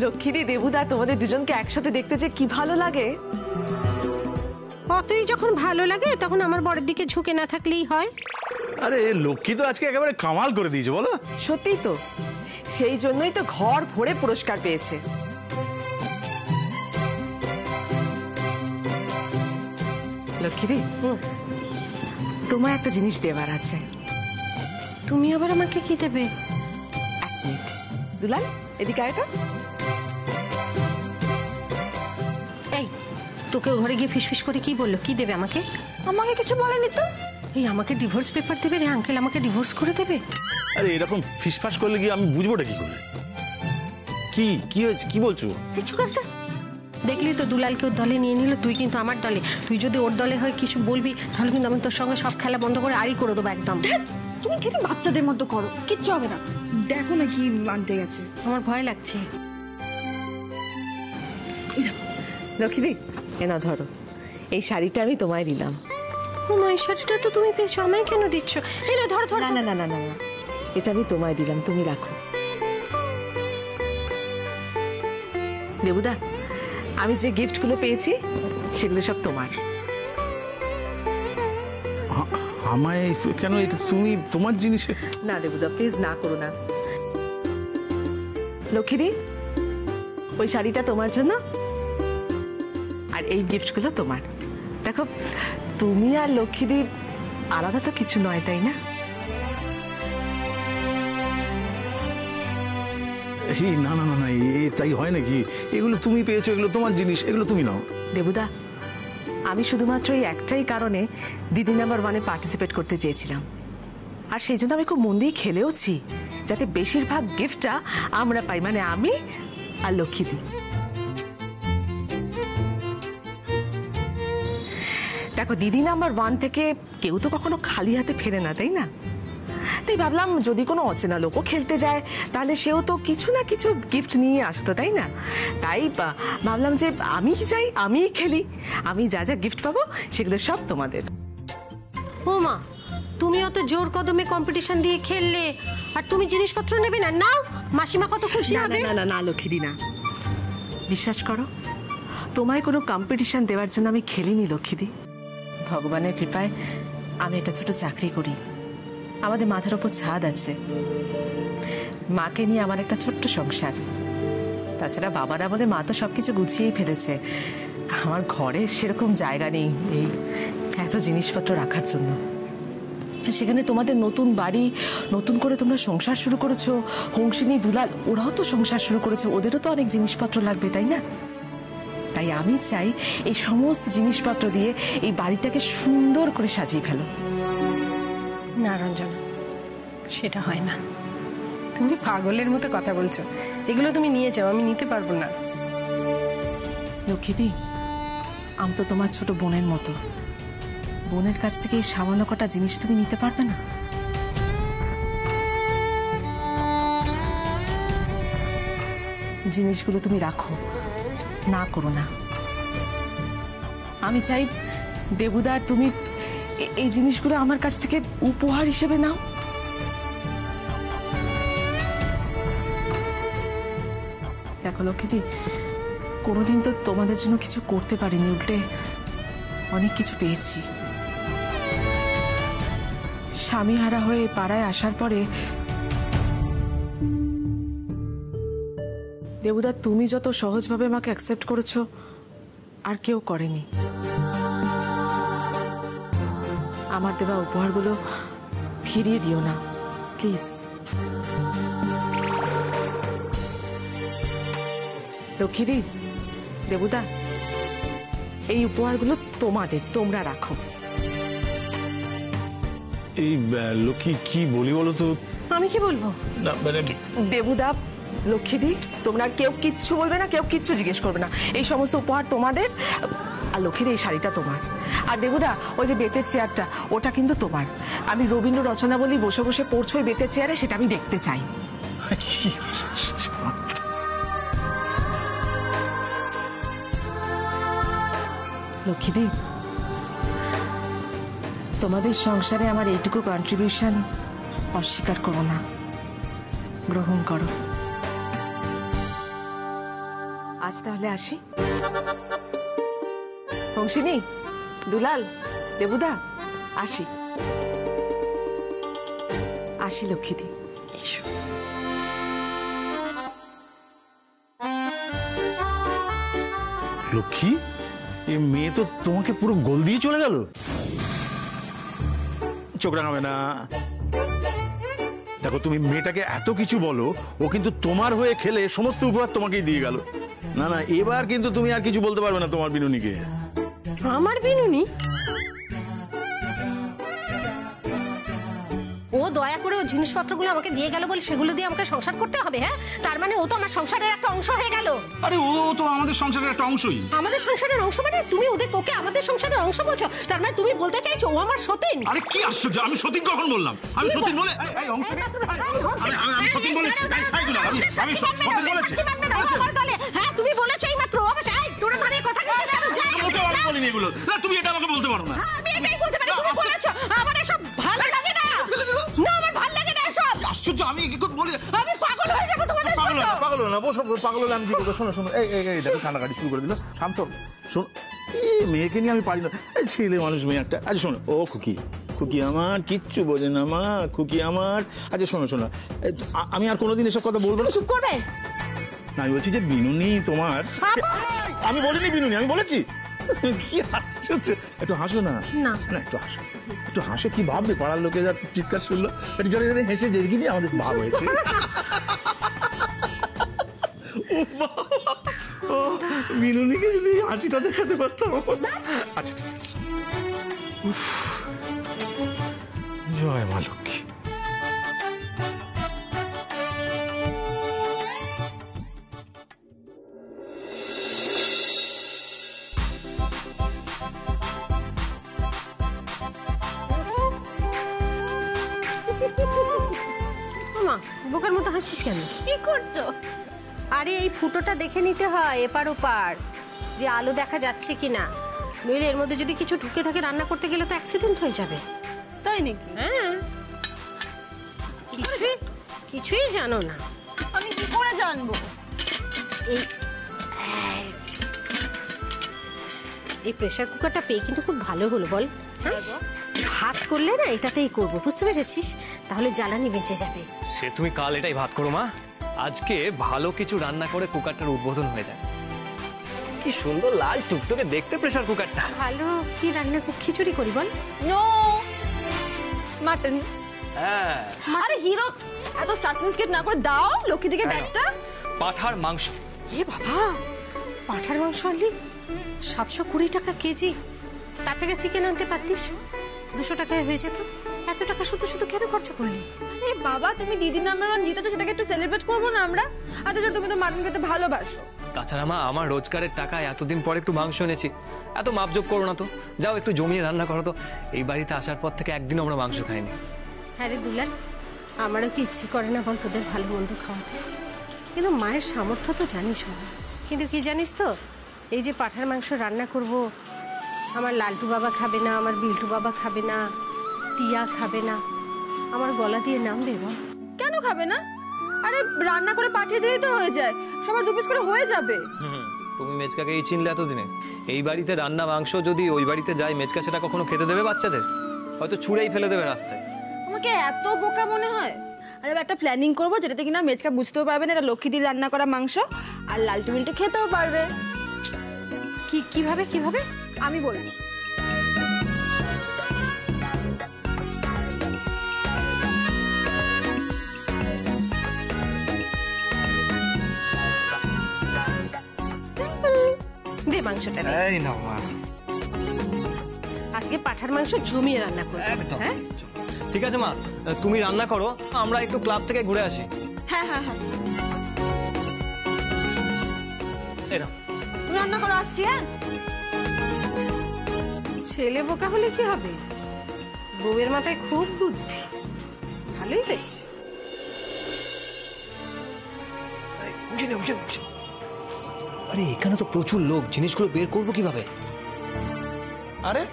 লক্ষ্মীদি, দেবুদা, তোমাদের দুজনকে একসাথে দেখতে যে কি ভালো লাগে। অতই যখন ভালো লাগে তখন আমার বরের দিকে ঝুঁকে না থাকলেই হয়। আরে লক্ষ্মী তো আজকে একেবারে কামাল করে দিয়েছে বলো। সত্যিই তো, সেই জন্যই তো ঘর ভরে পুরস্কার পেয়েছে। লক্ষ্মীদি, তোমায় একটা জিনিস দেবার আছে। তুমি আবার আমাকে কি দেবে? এক মিনিট। দুলাল, এদিকে আয় তো। এই, তোকে ঘরে গিয়ে ফিসফিস করে কি বললো? কি দেবে আমাকে? আমাকে কিছু বলেনি তো। এই আমাকে ডিভোর্স পেপার দেবে রে আঙ্কেল, আমাকে ডিভোর্স করে দেবে। আরে এরকম ফিসফাস করলে কি আমি বুঝবোটা কি করে? কি কি হয়েছে, কি বলছো? দেখলি তো দুলালকে ওর দলে নিয়ে নিল, তুই কিন্তু আমার দলে। তুই যদি ওর দলে হয় কিছু বলবি তাহলে কিন্তু আমি তোর সঙ্গে সব খেলা বন্ধ করে আড়ি করে দেবো একদম। তুমি খেতে বাচ্চাদের মতো করো, কিচ্ছু হবে না। দেখো না কি আনতে গেছে। আমার ভয় লাগছে। লক্ষ্মীদি, এ না ধরো, এই শাড়িটা আমি তোমায় দিলাম। এই শাড়িটা তো তুমি পেয়েছো, আমায় কেন দিচ্ছ? এই না ধর ধর। না না না না না, এটা আমি তোমায় দিলাম, তুমি রাখো। দেবুদা, আমি যে গিফটগুলো পেয়েছি সেগুলো সব তোমার। আমায় কেন? এটা তুমি তোমার জিনিস। না দেবুদা, প্লিজ না করো না। লক্ষ্মীদি, ওই শাড়িটা তোমার জন্য, আর এই গিফটগুলো তোমার। দেখো, তুমি আর লক্ষ্মীদি আলাদা তো কিছু নয়, তাই না? না না না না, তাই হয় নাকি? এগুলো তুমি পেয়েছো, এগুলো তোমার জিনিস, এগুলো তুমি নাও। দেবুদা, আমি শুধুমাত্র এই একটাই কারণে দিদি নাম্বার 1-এ পার্টিসিপেট করতে চেয়েছিলাম, আর সেই জন্য আমি খুব মন দিয়ে খেলেওছি, যাতে বেশিরভাগ গিফটটা আমরা পাই, মানে আমি আর লক্ষ্মীদি। দেখো, দিদি নাম্বার 1 থেকে কেউ তো কখনো খালি হাতে ফেরে না, তাই না? তাই ভাবলাম যদি কোনো অচেনা লোকও খেলতে যায় তাহলে সেও তো কিছু না কিছু গিফট নিয়ে আসতো, তাই না? তাই ভাবলাম যে আমি যাই, আমিই খেলি, আমি যা যা গিফট পাবো সেগুলো সব তোমাদের। ও মা, তুমি অত জোর কদমে কম্পিটিশন দিয়ে খেললে আর তুমি জিনিসপত্র নেবে না? নাও, মাসিমা কত খুশি হবে। না না না লক্ষ্মীদি, না, বিশ্বাস করো, তোমায় কোনো কম্পিটিশন দেওয়ার জন্য আমি খেলিনি লক্ষ্মীদি। ভগবানের কৃপায় আমি একটা ছোট চাকরি করি, আমাদের মাথার উপর ছাদ আছে, মাকে নিয়ে আমার একটা ছোট্ট সংসার। তাছাড়া বাবার আমলে মা তো সবকিছু গুছিয়েই ফেলেছে, আমার ঘরে সেরকম জায়গা নেই এই এত জিনিসপত্র রাখার জন্য। সেখানে তোমাদের নতুন বাড়ি, নতুন করে তোমরা সংসার শুরু করেছো, হংসিনী, দুলাল ওরাও তো সংসার শুরু করেছে, ওদেরও তো অনেক জিনিসপত্র লাগবে, তাই না? তাই আমি চাই এই সমস্ত জিনিসপত্র দিয়ে এই বাড়িটাকে সুন্দর করে সাজিয়ে ফেলো। না রঞ্জনা, সেটা হয় না। তুমি পাগলের মতো কথা বলছো। এগুলো তুমি নিয়ে যাও, আমি নিতে পারবো না। লক্ষ্মীদি, আমি তো তোমার ছোট বোনের মতো, বোনের কাছ থেকে এই সামান্য কটা জিনিস তুমি নিতে পারবে না? জিনিসগুলো তুমি রাখো, না করো না। আমি চাই দেবুদা তুমি এই জিনিসগুলো আমার কাছ থেকে উপহার হিসেবে নাও। দেখো লক্ষ্মীদি, কোনোদিন তো তোমাদের জন্য কিছু করতে পারিনি, উল্টে অনেক কিছু পেয়েছি। স্বামী হারা হয়ে পাড়ায় আসার পরে দেবুদা তুমি যত সহজভাবে আমাকে অ্যাকসেপ্ট করেছো আর কেউ করেনি। আমার দেওয়া উপহারগুলো ফিরিয়ে দিও না প্লিজ। লক্ষ্মীদি, দেবুদা, এই উপহারগুলো তোমাদের, তোমরা রাখো। এই লক্ষ্মী কি বলি বলো তো? আমি কি বলবো? না মানে দেবুদা, লক্ষ্মীদি, তোমরা কেউ কিচ্ছু বলবে না, কেউ কিচ্ছু জিজ্ঞেস করবে না, এই সমস্ত উপহার তোমাদের। আর লক্ষ্মীদি, এই শাড়িটা তোমার। আর দেবুদা, ওই যে বেতের চেয়ারটা, ওটা কিন্তু তোমার। আমি রবীন্দ্র রচনা বলি বসে বসে পড়ছো ওই বেতের চেয়ারে, সেটা আমি দেখতে চাই। লক্ষ্মীদি, তোমাদের সংসারে আমার এইটুকু কন্ট্রিবিউশন অস্বীকার করো না, গ্রহণ করো। আজ তাহলে আসি। বংশিনী, দুলাল, দেবুদা, আসি আসি লক্ষ্মীদি। লক্ষ্মী, এই মেয়ে তো তোমাকে পুরো গোল দিয়ে চলে গেল। চোখ রাঙাবে না। দেখো, তুমি মেয়েটাকে এত কিছু বলো, ও কিন্তু তোমার হয়ে খেলে সমস্ত উপহার তোমাকেই দিয়ে গেল। না না, এবার কিন্তু তুমি আর কিছু বলতে পারবে না তোমার বিনুনিকে। আমার বিনুনি? ও দয়া করে ও জিনিসপত্রগুলো আমাকে দিয়ে গেল বলে সেগুলো দিয়ে আমাকে সংসার করতে হবে? হ্যাঁ, তার মানে ও তো আমার সংসারের একটা অংশ হয়ে গেল। আরে ও তো আমাদের সংসারের একটা অংশই। আমাদের সংসারের অংশ মানে? তুমি ওদের ওকে আমাদের সংসারের অংশ বলছো? তার মানে তুমি বলতে চাইছো ও আমার সতীন? আরে কি আশ্চর্য, আমি সতীন কখন বললাম? আমি সতীন বলে আমি সতীন বলেছি? আমি সতীন বলেছি? হ্যাঁ, তুমি বলেছো এই মাত্র। তোরা মানে কথা বলছিস কেন? আমি বলিনি এগুলো। না, তুমি এটা আমাকে বলতে পারো না। আমি এটাই বলতে পারি, তুমি বলেছো। আমার এসব ভালো লাগে না। না, আমার ভালো লাগে না এসব। আশ্চর্য, আমি কি করে বলি? আমি পাগল হয়ে যাবো তোমাদের জন্য। পাগল না, পাগল হলে আমি কি করবো? শোনো শোনো, এই দেখো কান্নাকাটি শুরু করে দিল। শান্ত শোনো, এই মেয়েকে নিয়ে আমি পারি না। এই ছেলে মানুষ, মেয়ে একটা। আচ্ছা শোনো, ও খুকি, খুকি আমার কিচ্ছু বোঝে না মা, খুকি আমার। আচ্ছা শোনো শোনো, আমি আর কোনোদিন এসব কথা বলবো না। চুপ করবে? না, আমি বলছি যে বিনুনি তোমার। আমি বলিনি বিনুনি, আমি বলেছি। কি হাসছো? একটু হাসো না। না না, একটু হাসো, একটু হাসো। কি ভাববে পাড়ার লোকে যা চিৎকার শুনলো, একটু জোরে জোরে হেসে দেখি নিয়ে আমাদের ভাব হয়েছে। বিনুনিকে যদি হাসিটা দেখাতে পারতাম। আচ্ছা ঠিক আছে। জয় মা লক্ষ্মী। মা, বোকার মতো হাসিস কেন? কি করছো? আরে এই ফুটোটা দেখে নিতে হয় এপার ওপার, যে আলো দেখা যাচ্ছে কিনা। নইলে এর মধ্যে যদি কিছু ঢুকে থাকে রান্না করতে গেলে তো অ্যাক্সিডেন্ট হয়ে যাবে। তাই নাকি? হ্যাঁ, কিছুই জানো না। আমি কি করে জানবো? এই এই প্রেসার কুকারটা পেয়ে কিন্তু খুব ভালো হলো বল। ভাত করলে না এটাতেই করবো, বুঝতে পেরেছিস? তাহলে জ্বালানি বেঁচে যাবে। সে তুমি কাল এটাই ভাত করো মা, আজকে ভালো কিছু রান্না করে কুকারটার উদ্বোধন হয়ে যায়। কি সুন্দর লাল টুকটুকে দেখতে প্রেসার কুকারটা। ভালো কি রান্না করব? খিচুড়ি করি বল। No, mutton. হ্যাঁ, আরে হিরো, এত সাসপেন্স ক্রিয়েট না করে দাও লক্ষ্মী দিকে ব্যাগটা। পাঠার মাংস। এ বাবা, পাঠার মাংস আনলি 720 টাকা কেজি। তার থেকে চিকেন আনতে পারতিস, 200 টাকায় হয়ে যেত। এত টাকা শুধু শুধু কেন খরচা করলি? আরে বাবা, তুমি দিদির নাম্বার 1 জিতেছো, সেটাকে একটু সেলিব্রেট করবো না আমরা? আচ্ছা, তুমি তো মাটন খেতে ভালোবাসো। তাছাড়া মা, আমার রোজগারের টাকায় এতদিন পর একটু মাংস এনেছি। এত মাপজোপ করো না তো, যাও একটু জমিয়ে রান্না করো তো। এই বাড়িতে আসার পর থেকে একদিন আমরা মাংস খাইনি। হ্যাঁ রে দুলাল, আমারও কি ইচ্ছে করে না বল তোদের ভালো মন্দ খাওয়াতে? কিন্তু মায়ের সামর্থ্য তো জানিস বাবা। কিন্তু কি জানিস তো, এই যে পাঠার মাংস রান্না করব, আমার লালটু বাবা খাবে না, আমার বিল্টু বাবা খাবে না, টিয়া খাবে না। আমার গলা দিয়ে নামবে বল? কেন খাবে না? আরে রান্না করে পাঠিয়ে দিলেই তো হয়ে যায়, সবার 2 পিস করে হয়ে যাবে। তুমি মেচকাকে এই চিনলে এতদিনে? এই বাড়িতে রান্না মাংস যদি ওই বাড়িতে যায়, মেচকা সেটা কখনো খেতে দেবে বাচ্চাদের? হয়তো ছুঁড়েই ফেলে দেবে রাস্তায়। আমাকে এত বোকা মনে হয়? আরে একটা প্ল্যানিং করবো যেটাতে কিনা মেচকা বুঝতেও পারবে না এটা লক্ষ্মী দিয়ে রান্না করা মাংস, আর লালটু মিলটু খেতেও পারবে। কিভাবে কিভাবে আমি বলছি। দে মাংসটা দে। এই না মা, আজকে পাঠার মাংস জমিয়ে রান্না করব। একদম। হ্যাঁ ঠিক আছে মা, তুমি রান্না করো, আমরা একটু ক্লাব থেকে ঘুরে আসি। হ্যাঁ হ্যাঁ হ্যাঁ, এরা তুমি রান্না করো, আসছি। হ্যাঁ, ছেলে বোকা হলে কি হবে, বউয়ের মাথায় খুব বুদ্ধি। ভালোই হয়েছে। আরে এখানে তো প্রচুর লোক, জিনিসগুলো বের করবো কিভাবে? আরে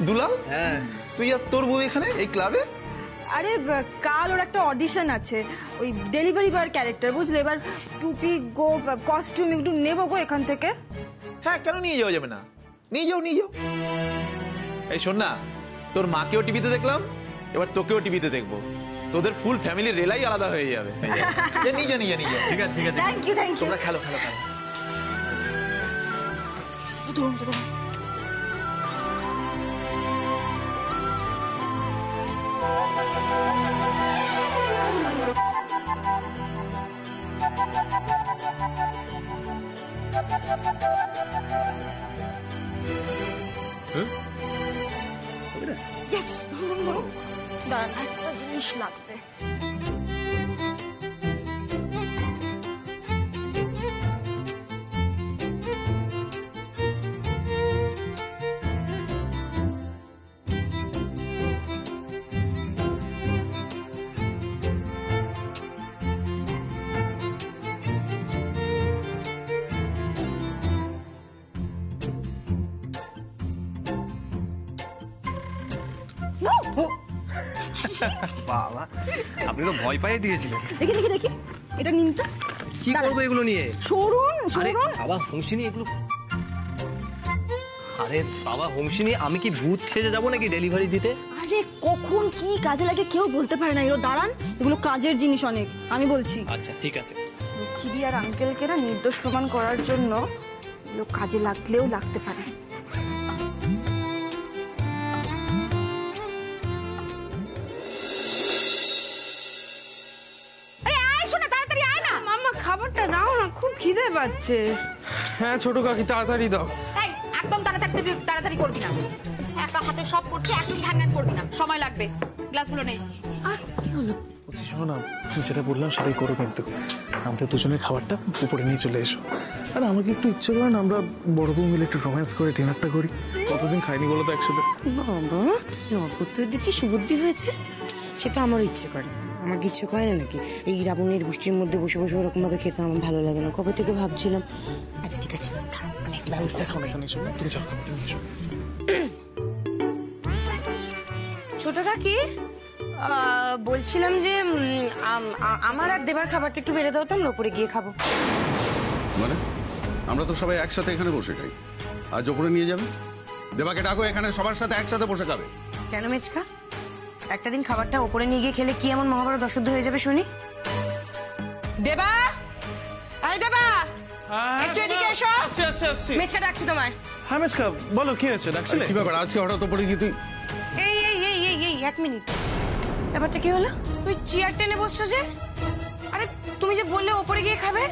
দুলাল, হ্যাঁ, তুই আর তোর বউ এখানে এই ক্লাবে? আরে কাল ওর একটা অডিশন আছে, ওই ডেলিভারি বয়ের ক্যারেক্টার, বুঝলে? এবার টুপি গো, কস্টিউম একটু নেবো গো এখান থেকে। হ্যাঁ, কেন নিয়ে যাওয়া যাবে না? নিয়ে যাও, নিয়ে যাও। এই শোন না, তোর মাকেও টিভিতে দেখলাম, এবার তোকেও টিভিতে দেখবো। তোদের ফুল ফ্যামিলির রেলাই আলাদা হয়ে যাবে। নিয়ে যা, নিয়ে যা, নিয়ে যা। ঠিক আছে ঠিক আছে, থ্যাংক ইউ, থ্যাংক ইউ। তোমরা খেলো, খেলো, খেলো। দাঁড়ান, একটা জিনিস লাগবে। বাবা, আপনি তো ভয় পাইয়ে দিয়েছিলেন। দেখি দেখি দেখি, এটা নিন তো। কি করবো এগুলো নিয়ে? সরুন আরে সরুন। বাবা হোমসিনী, এগুলো আরে বাবা হোমসিনী, আমি কি ভূত সেজে যাবো নাকি ডেলিভারি দিতে? আরে কখন কি কাজে লাগে কেউ বলতে পারে না। এগুলো দাঁড়ান, এগুলো কাজের জিনিস অনেক, আমি বলছি। আচ্ছা ঠিক আছে। লক্ষ্মীদি আর আঙ্কেলকে না নির্দোষ প্রমাণ করার জন্য এগুলো কাজে লাগলেও লাগতে পারে। খাবারটা দাও না, খুব খিদে পাচ্ছে। হ্যাঁ ছোট কাকি, তাড়াতাড়ি দাও। এই একদম তাড়াতাড়ি করবি না, একা হাতে সব করছে, একদম ঢ্যান করবি না, সময় লাগবে। গ্লাসগুলো নেই। শোনো না, যেটা বললাম সেটাই করো, কিন্তু আমাদের দুজনের খাবারটা উপরে নিয়ে চলে এসো। আর আমাকে একটু ইচ্ছে করে না, আমরা বড় বউ মিলে একটু রোম্যান্স করে ডিনারটা করি। কতদিন খাইনি বলো তো একসাথে। বাবা, অপত্য দিচ্ছি, সুবুদ্ধি হয়েছে। সেটা আমার ইচ্ছে করে, আমার কি ইচ্ছে করে না নাকি? এই রাবণের গোষ্ঠীর মধ্যে বসে বসে ওরকম ভাবে খেতে আমার ভালো লাগে না। কবে থেকে ভাবছিলাম। আচ্ছা ঠিক আছে, অনেক ব্যবস্থা তুমি চল, খাবারটা নিয়ে এসো। ছোট কাকি, বলছিলাম যে আমার আর দেবার খাবারটা একটু বেড়ে দাও তো, আমরা উপরে গিয়ে খাবো। মানে আমরা তো সবাই একসাথে এখানে বসে খাই, আজ ওপরে নিয়ে যাবে? দেবাকে ডাকো, এখানে সবার সাথে একসাথে বসে খাবে। কেন মেচকা? একটা দিন খাবারটা ওপরে নিয়ে গিয়ে খেলে কি এমন মহাভারত অশুদ্ধ হয়ে যাবে শুনি? দেবা, আরে দেবা, একটু এদিকে এসো। মেচকা ডাকছি তোমায়। হ্যাঁ মেচকা, বলো কি হয়েছে, ডাকছিলে? কি ব্যাপার আজকে হঠাৎ ওপরে গিয়ে তুই? এই এই এই এই এই এক মিনিট, ব্যাপারটা কি হলো? তুমি চেয়ার টেনে বসছো যে? আরে তুমি যে বললে ওপরে গিয়ে খাবে।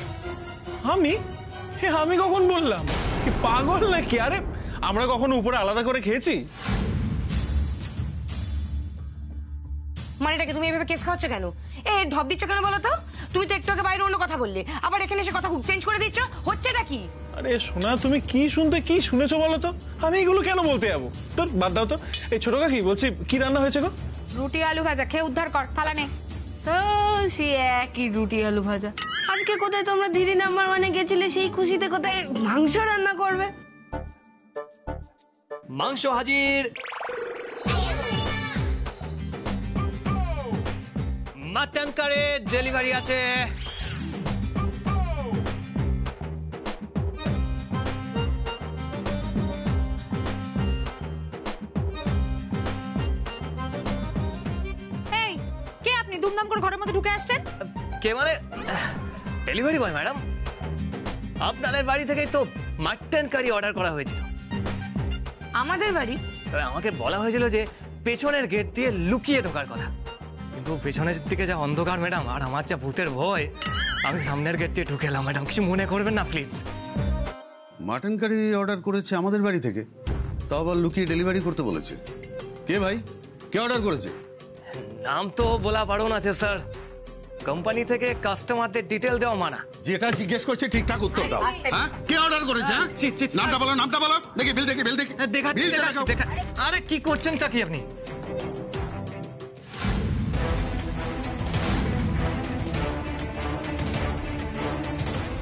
আমি কখন বললাম? কি পাগল নাকি? আরে আমরা কখনো উপরে আলাদা করে খেয়েছি? মানেটাকে তুমি এভাবে কেস খাওয়াচ্ছ কেন? এ ঢপ দিচ্ছ কেন বলো তো? তুমি তো একটু আগে বাইরে অন্য কথা বললে, আবার এখানে এসে কথা চেঞ্জ করে দিচ্ছ, হচ্ছেটা কি? আরে সোনা, তুমি কি শুনেছো বলো তো? আমি এগুলো কেন বলতে যাবো? তোর বাদ দাও তো। এই ছোট কাকি, বলছি কি রান্না হয়েছে গো? রুটি আলু ভাজা, খেয়ে উদ্ধার কর, থালা নে। তো সে একই রুটি আলু ভাজা। আজকে কোথায় তোমরা দিদি নাম্বার মানে গেছিলে, সেই খুশিতে কোথায় মাংস রান্না করবে? মাংস হাজির। মাটন কারি ডেলিভারি আছে। এই কে আপনি দুমদাম করে ঘরের মধ্যে ঢুকে আসছেন? কে মানে? ডেলিভারি বয় ম্যাডাম, আপনাদের বাড়ি থেকেই তো মাটন কারি অর্ডার করা হয়েছিল। আমাদের বাড়ি? তবে আমাকে বলা হয়েছিল যে পেছনের গেট দিয়ে লুকিয়ে ঢোকার কথা, কিন্তু পেছনের দিকে যা অন্ধকার ম্যাডাম, আর আমার যা ভূতের ভয়, আমি সামনের গেট দিয়ে ঢুকে এলাম। ম্যাডাম কিছু মনে করবেন না প্লিজ। মাটন কারি অর্ডার করেছে আমাদের বাড়ি থেকে, তাও আবার লুকিয়ে ডেলিভারি করতে বলেছে। কে ভাই, কে অর্ডার করেছে? নাম তো বলা বারণ আছে স্যার, কোম্পানি থেকে কাস্টমারদের ডিটেল দেওয়া মানা। যেটা জিজ্ঞেস করছে ঠিকঠাক উত্তর দাও। হ্যাঁ, কে অর্ডার করেছে? নামটা বলো, নামটা বলো। দেখি বিল, দেখি বিল, দেখি। আরে কি করছেন তা কি আপনি?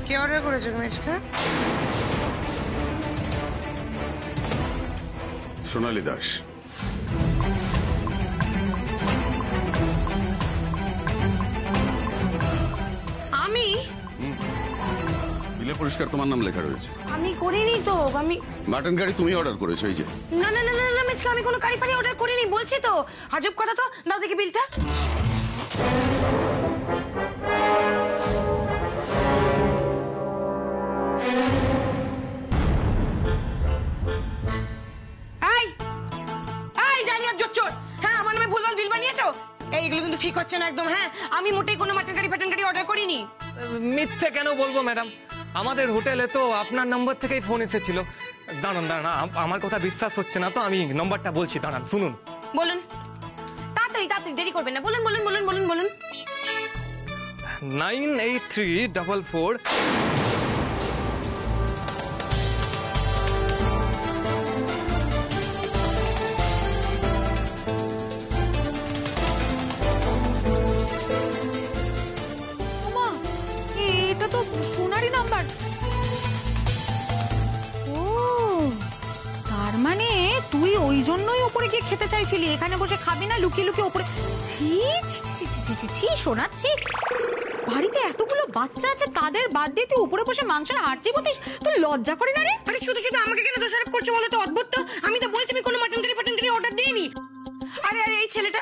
কে অর্ডার করেছে মেচকা? সোনালী দাস। পরিষ্কার তোমার নাম লেখা রয়েছে। আমি করিনি তো, আমি মাটন কারি তুমি অর্ডার করেছো। এই যে না না না না না মিচকে, আমি কোনো কারি ফারি অর্ডার করিনি বলছি তো। আজব কথা তো। দাও দেখি বিলটা। এই এই জানিয়ার জোচ্চোর, হ্যাঁ আমার নামে ভুলভাল বিল বানিয়েছো। এইগুলো কিন্তু ঠিক হচ্ছে না একদম। হ্যাঁ আমি মোটেই কোনো মাটন কারি অর্ডার করিনি। মিথ্যে কেন বলবো ম্যাডাম, আমাদের হোটেলে তো আপনার নম্বর থেকেই ফোন এসেছিল। দাঁড়ান দাঁড়ান, আমার কথা বিশ্বাস হচ্ছে না তো আমি নম্বরটা বলছি, দাঁড়ান শুনুন। বলুন তাড়াতাড়ি তাড়াতাড়ি, দেরি করবেন না। বলুন বলুন বলুন বলুন বলুন। 98344। এটা তো সোনারি নাম্বার। ও তার মানে তুই ওই জন্যই ওপরে গিয়ে খেতে চাইছিলি, এখানে বসে খাবি না, লুকিয়ে লুকিয়ে ওপরে। ছি ছি ছি ছি ছি ছি ছি শোনাচ্ছি, বাড়িতে এতগুলো বাচ্চা আছে, তাদের বাদ দিয়ে তুই উপরে বসে মাংসের হাড় চিবোতিস, তোর লজ্জা করে না রে? আরে শুধু শুধু আমাকে কেন দোষারোপ করছো বলো তো? অদ্ভুত তো। আমি তো বলছি আমি কোনো মাটন কারি অর্ডার দিইনি। আরে আরে এই ছেলেটা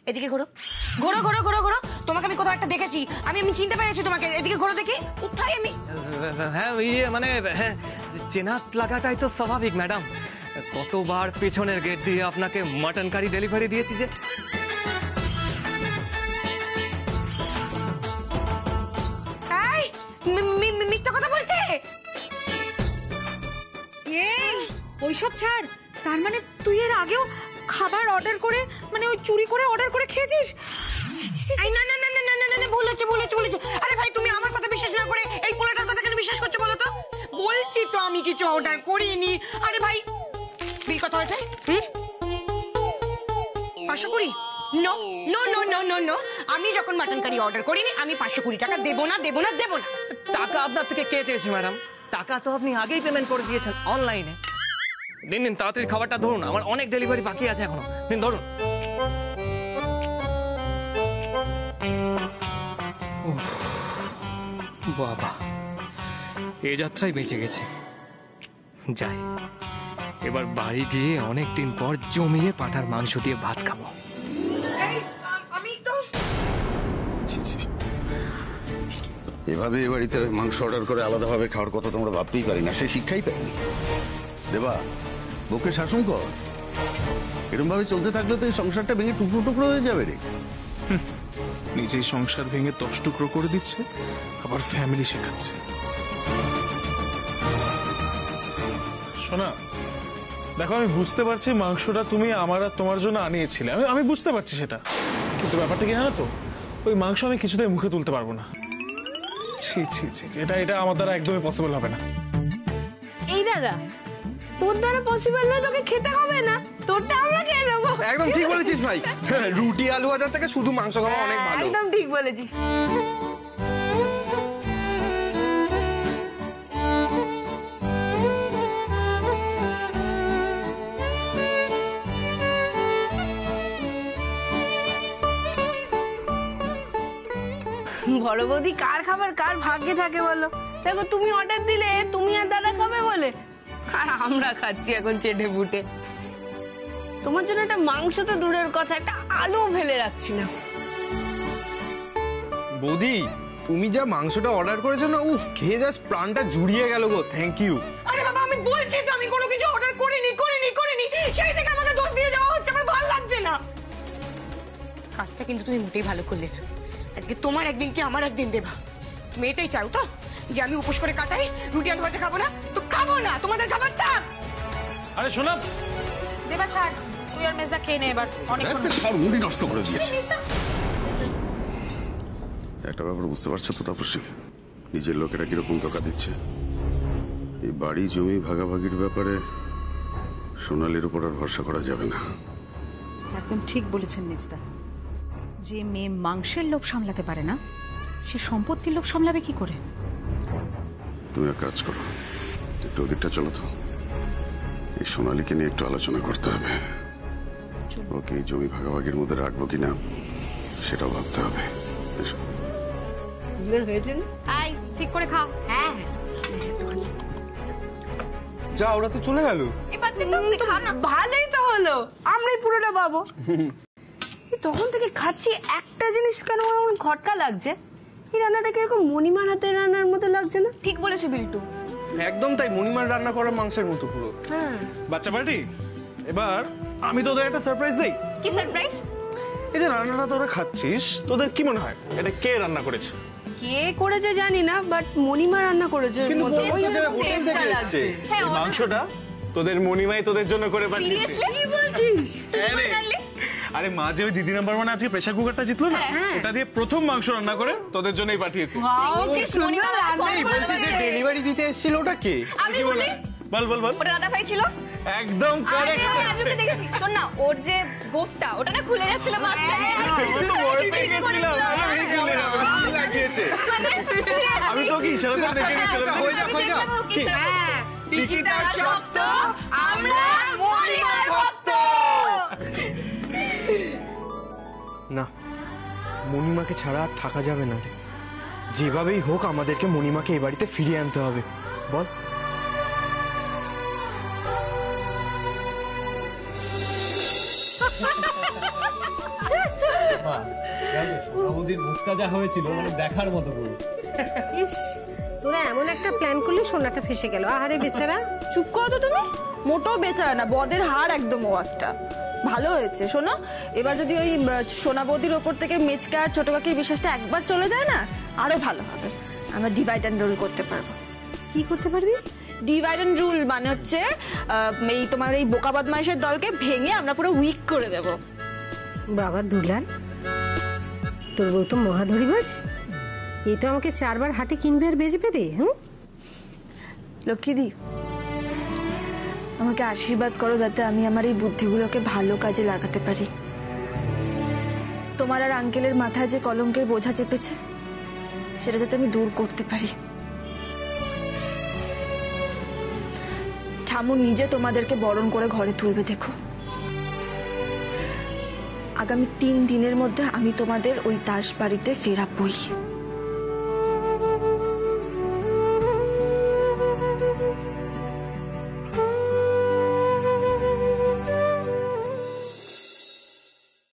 এদিকে ঘোরো ঘোরো ঘোরো ঘোরো ঘোরো। তোমাকে আমি কোথাও একটা দেখেছি, আমি চিনতে পেরেছি তোমাকে। এদিকে ঘোরো দেখি, কোথায় আমি? হ্যাঁ ইয়ে মানে চেনা লাগাটাই তো স্বাভাবিক ম্যাডাম। কতবার পেছনের গেট দিয়ে আপনাকে মাটন কারি ডেলিভারি দিয়েছি যে। এই মিথ্যা কথা বলছে। এই ওইসব ছাড়, তার মানে তুই এর আগেও খাবার অর্ডার করে, মানে ওই চুরি করে অর্ডার করে খেয়েছিস? না না না না না না না, ভুল হচ্ছে ভুল হচ্ছে ভুল হচ্ছে। আরে ভাই তুমি আমার কথা বিশ্বাস না করে এই পোলাটার কথা কেন বিশ্বাস করছো বলো তো? বলছি তো আমি কিছু অর্ডার করিনি। আরে ভাই বিল কত হয়েছে? 520? No no no no no no, আমি যখন মাটন কারি অর্ডার করিনি আমি 520 টাকা দেবো না দেবো না দেবো না। টাকা আপনার থেকে কে চেয়েছে ম্যাডাম? টাকা তো আপনি আগেই পেমেন্ট করে দিয়েছেন অনলাইনে। দিন দিন তাড়াতাড়ি খাবারটা ধরুন, আমার অনেক ডেলিভারি বাকি আছে এখনো। দিন ধরুন। বাবা এ যাত্রায় বেঁচে গেছে। যাই এবার বাড়ি গিয়ে অনেকদিন পর জমিয়ে পাঁঠার মাংস দিয়ে ভাত খাবো। এভাবে এ বাড়িতে মাংস অর্ডার করে আলাদাভাবে খাওয়ার কথা তোমরা ভাবতেই পারি না। সে শিক্ষাই পাইনি। দেবা বুকে শাসন কর। এরকম ভাবে চলতে থাকলে তো এই সংসারটা ভেঙে টুকরো টুকরো হয়ে যাবে রে। নিজেই সংসার ভেঙে 10 টুকরো করে দিচ্ছে, আবার ফ্যামিলি শেখাচ্ছে। শোনা দেখো, আমি বুঝতে পারছি মাংসটা তুমি আমার আর তোমার জন্য আনিয়েছিলে, আমি বুঝতে পারছি সেটা, কিন্তু ব্যাপারটা কি জানো তো, ওই মাংস আমি কিছুতেই মুখে তুলতে পারবো না। ছি ছি ছি, এটা আমার দ্বারা একদমই পসিবল হবে না। এই দাদা তোর দ্বারা পসিবল না, তোকে খেতে হবে না, তোরটা আমরা খেয়ে নেবো। একদম ঠিক বলেছিস ভাই, রুটি আলু ভাজা থেকে শুধু মাংস খাওয়া অনেক ভালো। একদম ঠিক বলেছিস। বড় বৌদি কার খাবার কার ভাগ্যে থাকে বলো? দেখো তুমি অর্ডার দিলে তুমি আর দাদা খাবে বলে, আর আমরা খাচ্ছি এখন চেটে বুটে। তোমার জন্য একটা মাংস তো দূরের কথা, একটা আলু ফেলে রাখছি না। বৌদি তুমি যা মাংসটা অর্ডার করেছো না, উফ খেয়ে জাস্ট প্রাণটা জুড়িয়ে গেল গো। Thank you. আরে বাবা আমি বলছি তো আমি কোনো কিছু অর্ডার করিনি করিনি করিনি, সেই থেকে আমাকে দোষ দিয়ে যাওয়া হচ্ছে, আমার ভালো লাগছে না। কাজটা কিন্তু তুমি মোটেই ভালো করলে না। আজকে তোমার একদিন কি আমার একদিন দেবা, তুমি এটাই চাও তো যে আমি উপোস করে কাটাই, রুটি আলু ভাজা খাবো না? তো খাবো না, তোমাদের খাবার থাক। আরে শোনা দেবা ছাড়, তুই আর মেজদা খেয়ে নে এবার, অনেকক্ষণ মুড়ি নষ্ট করে দিয়েছে। একটা ব্যাপার বুঝতে পারছো তো তাপসী, নিজের লোকেরা কিরকম ধোকা দিচ্ছে। এই বাড়ি জমি ভাগাভাগির ব্যাপারে সোনালির উপর আর ভরসা করা যাবে না। একদম ঠিক বলেছেন মেজদা। যে মেয়ে মাংসের লোভ সামলাতে পারে না, সে সম্পত্তির লোক সামলাবে কি করে? তুমি এক কাজ করো, একটু ওদিকটা চলো তো। এই সোনালীকে নিয়ে একটু আলোচনা করতে হবে। ওকে এই জমি ভাগাভাগির মধ্যে রাখবো কিনা সেটাও ভাবতে হবে। এসো। আই ঠিক করে খা। হ্যাঁ যা, ওরা তো চলে গেল। এবার তুই খা না। ভালোই তো হলো, আমরাই পুরোটা পাবো। তখন থেকে খাচ্ছি, একটা জিনিস কেন আমার খটকা লাগছে, এই রান্নাটা কিরকম মণিমার হাতের রান্নার মতো লাগছে না? ঠিক বলেছে বিল্টু, একদম তাই, মণিমার রান্না করা মাংসের মতো পুরো। হ্যাঁ। বাচ্চা পার্টি, এবার আমি তোদের একটা সারপ্রাইজ দেই। কি সারপ্রাইজ? এই যে রান্নাটা তোরা খাচ্ছিস, তোদের কি মনে হয় এটা কে রান্না করেছে? কে করেছে জানি না, বাট মণিমা রান্না করেছে। কিন্তু ওই বলতে যাবে হোটেল taste থেকে টা এসেছে। লাগছে। হ্যাঁ, এই ওটা- মাংসটা তোদের মনিমাই তোদের জন্য করে পাঠিয়েছে। Seriously? কি বলছিস? তুই হ্যাঁ রে। জানলি? আরে মা যে ওই দিদি নাম্বার 1 আজকে প্রেসার কুকারটা জিতলো না, হ্যাঁ। ওটা দিয়ে প্রথম মাংস রান্না করে তোদের জন্যই পাঠিয়েছে। বলছিস মণিমা রান্না এই বলছি যে ডেলিভারি দিতে এসেছিল ওটা কে? আমি বলি বল বল বল। ওটা দাদা ভাই ছিল। একদম কারেক্ট আরে, আমি ওকে দেখেছি। শোন না, ওর যে গোফটা ওটা না খুলে যাচ্ছিল মাঝখানে। আমি তো কি ইশারা করে দেখে গেছিলাম। হয়ে যা, হয়ে যা। টিকিটা শক্ত, আমরা মণিমার ভক্ত। না, মণিমাকে ছাড়া আর থাকা যাবে না রে। যেভাবেই হোক আমাদেরকে মণিমাকে এই বাড়িতে ফিরিয়ে আনতে হবে। বল। সোনাবুদির মুখটা যা হয়েছিল মানে দেখার মতো পুরো। ইস, তোরা এমন একটা প্ল্যান করলে সোনাটা ফেসে গেল। আহারে বেচারা। চুপ করো তো তুমি। মোটেও বেচারা না, বদের হার একদম ও একটা। ভালো হয়েছে শোনো, এবার যদি ওই সোনা বৌদির ওপর থেকে মেচকা আর ছোট কাকির বিশ্বাসটা একবার চলে যায় না, আরো ভালো হবে। আমরা ডিভাইড অ্যান্ড রুল করতে পারবো। কি করতে পারবি? ডিভাইড অ্যান্ড রুল মানে হচ্ছে এই তোমার এই বোকা বদমাইশের দলকে ভেঙে আমরা পুরো উইক করে দেব। বাবা দুলাল, তোর বউ তো মহাধরিবাজ। এই তো আমাকে 4 বার হাটে কিনবে আর বেচবে রে। লক্ষ্মীদি, আমাকে আশীর্বাদ করো যাতে আমি আমার এই বুদ্ধিগুলোকে ভালো কাজে লাগাতে পারি। তোমার আর আঙ্কেলের মাথায় যে কলঙ্কের বোঝা চেপেছে সেটা যাতে আমি দূর করতে পারি। ঠামু নিজে তোমাদেরকে বরণ করে ঘরে তুলবে। দেখো, আগামী 3 দিনের মধ্যে আমি তোমাদের ওই দাস বাড়িতে ফেরাবই।